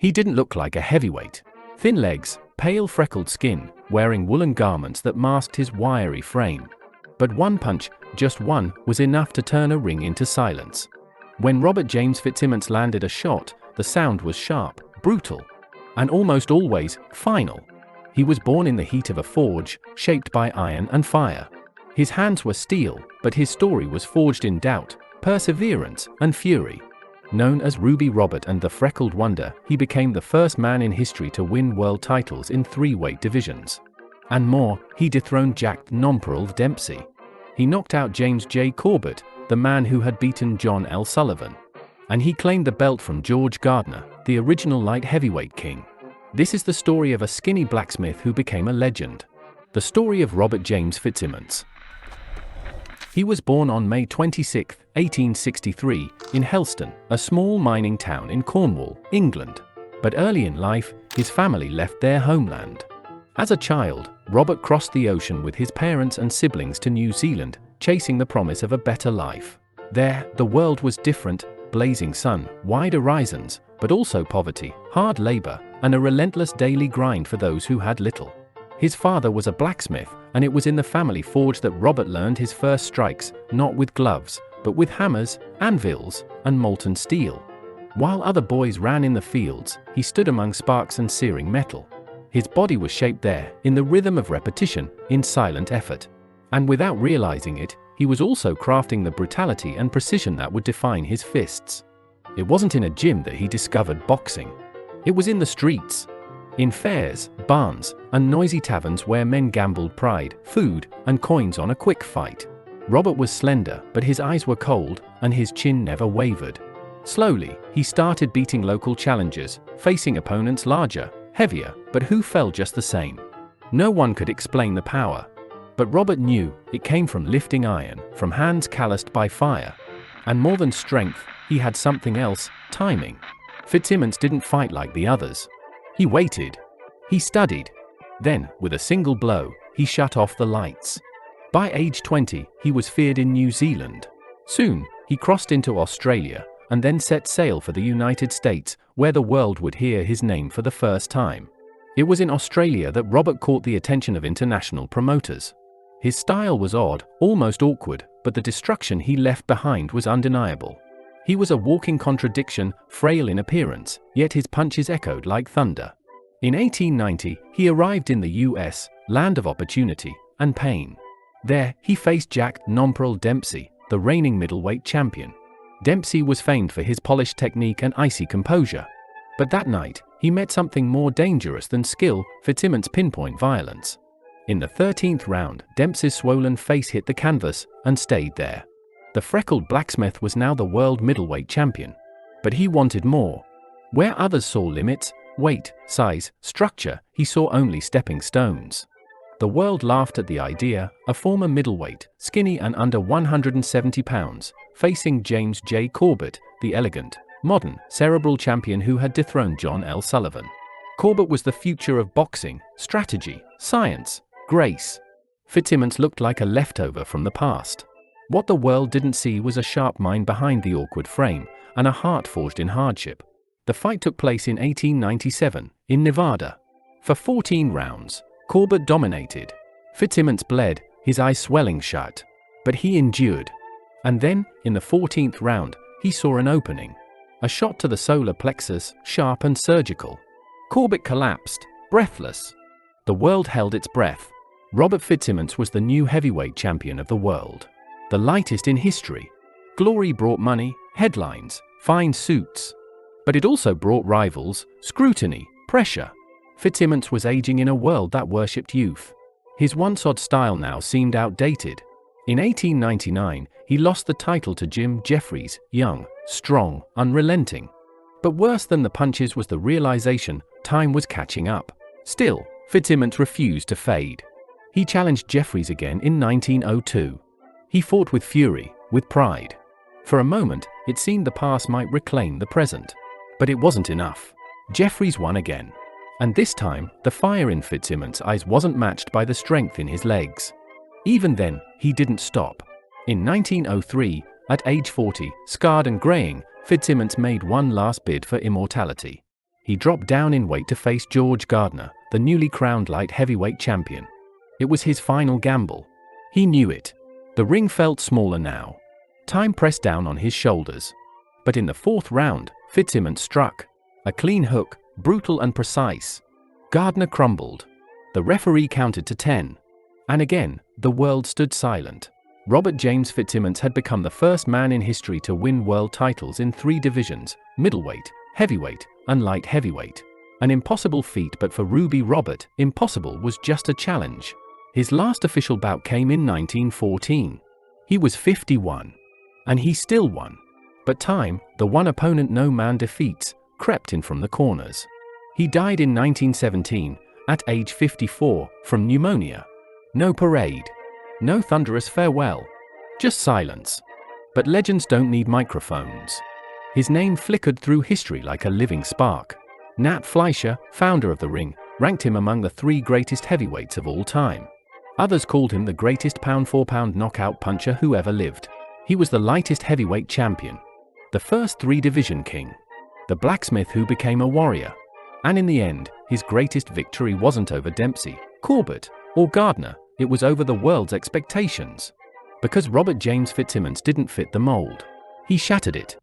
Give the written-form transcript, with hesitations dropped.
He didn't look like a heavyweight. Thin legs, pale freckled skin, wearing woolen garments that masked his wiry frame. But one punch, just one, was enough to turn a ring into silence. When Robert James Fitzsimmons landed a shot, the sound was sharp, brutal, and almost always final. He was born in the heat of a forge, shaped by iron and fire. His hands were steel, but his story was forged in doubt, perseverance, and fury. Known as Ruby Robert and the Freckled Wonder, he became the first man in history to win world titles in 3 weight divisions. And more, he dethroned Jack Nonpareil Dempsey. He knocked out James J. Corbett, the man who had beaten John L. Sullivan. And he claimed the belt from George Gardner, the original light heavyweight king. This is the story of a skinny blacksmith who became a legend. The story of Robert James Fitzsimmons. He was born on May 26, 1863, in Helston, a small mining town in Cornwall, England. But early in life, his family left their homeland. As a child, Robert crossed the ocean with his parents and siblings to New Zealand, chasing the promise of a better life. There, the world was different: blazing sun, wide horizons, but also poverty, hard labor, and a relentless daily grind for those who had little. His father was a blacksmith, and it was in the family forge that Robert learned his first strikes, not with gloves, but with hammers, anvils, and molten steel. While other boys ran in the fields, he stood among sparks and searing metal. His body was shaped there, in the rhythm of repetition, in silent effort. And without realizing it, he was also crafting the brutality and precision that would define his fists. It wasn't in a gym that he discovered boxing. It was in the streets. In fairs, barns, and noisy taverns where men gambled pride, food, and coins on a quick fight. Robert was slender, but his eyes were cold, and his chin never wavered. Slowly, he started beating local challengers, facing opponents larger, heavier, but who fell just the same. No one could explain the power. But Robert knew it came from lifting iron, from hands calloused by fire. And more than strength, he had something else: timing. Fitzsimmons didn't fight like the others. He waited. He studied. Then, with a single blow, he shut off the lights. By age 20, he was feared in New Zealand. Soon, he crossed into Australia, and then set sail for the United States, where the world would hear his name for the first time. It was in Australia that Robert caught the attention of international promoters. His style was odd, almost awkward, but the destruction he left behind was undeniable. He was a walking contradiction, frail in appearance, yet his punches echoed like thunder. In 1890, he arrived in the US, land of opportunity and pain. There, he faced Jack Nonpareil Dempsey, the reigning middleweight champion. Dempsey was famed for his polished technique and icy composure. But that night, he met something more dangerous than skill: Fitzsimmons' pinpoint violence. In the 13th round, Dempsey's swollen face hit the canvas and stayed there. The freckled blacksmith was now the world middleweight champion. But he wanted more. Where others saw limits, weight, size, structure, he saw only stepping stones. The world laughed at the idea: a former middleweight, skinny and under 170 pounds, facing James J. Corbett, the elegant, modern, cerebral champion who had dethroned John L. Sullivan. Corbett was the future of boxing: strategy, science, grace. Fitzsimmons looked like a leftover from the past. What the world didn't see was a sharp mind behind the awkward frame, and a heart forged in hardship. The fight took place in 1897, in Nevada. For 14 rounds, Corbett dominated. Fitzsimmons bled, his eyes swelling shut. But he endured. And then, in the 14th round, he saw an opening. A shot to the solar plexus, sharp and surgical. Corbett collapsed, breathless. The world held its breath. Robert Fitzsimmons was the new heavyweight champion of the world. The lightest in history. Glory brought money, headlines, fine suits. But it also brought rivals, scrutiny, pressure. Fitzsimmons was aging in a world that worshipped youth. His once-odd style now seemed outdated. In 1899, he lost the title to Jim Jeffries, young, strong, unrelenting. But worse than the punches was the realization time was catching up. Still, Fitzsimmons refused to fade. He challenged Jeffries again in 1902. He fought with fury, with pride. For a moment, it seemed the past might reclaim the present. But it wasn't enough. Jeffries won again. And this time, the fire in Fitzsimmons' eyes wasn't matched by the strength in his legs. Even then, he didn't stop. In 1903, at age 40, scarred and graying, Fitzsimmons made one last bid for immortality. He dropped down in weight to face George Gardner, the newly crowned light heavyweight champion. It was his final gamble. He knew it. The ring felt smaller now. Time pressed down on his shoulders. But in the fourth round, Fitzsimmons struck. A clean hook, brutal and precise. Gardner crumbled. The referee counted to 10. And again, the world stood silent. Robert James Fitzsimmons had become the first man in history to win world titles in 3 divisions: middleweight, heavyweight, and light heavyweight. An impossible feat, but for Ruby Robert, impossible was just a challenge. His last official bout came in 1914. He was 51. And he still won. But time, the one opponent no man defeats, crept in from the corners. He died in 1917, at age 54, from pneumonia. No parade. No thunderous farewell. Just silence. But legends don't need microphones. His name flickered through history like a living spark. Nat Fleischer, founder of the ring, ranked him among the 3 greatest heavyweights of all time. Others called him the greatest pound-for-pound knockout puncher who ever lived. He was the lightest heavyweight champion. The first 3-division king. The blacksmith who became a warrior. And in the end, his greatest victory wasn't over Dempsey, Corbett, or Gardner, it was over the world's expectations. Because Robert James Fitzsimmons didn't fit the mold. He shattered it.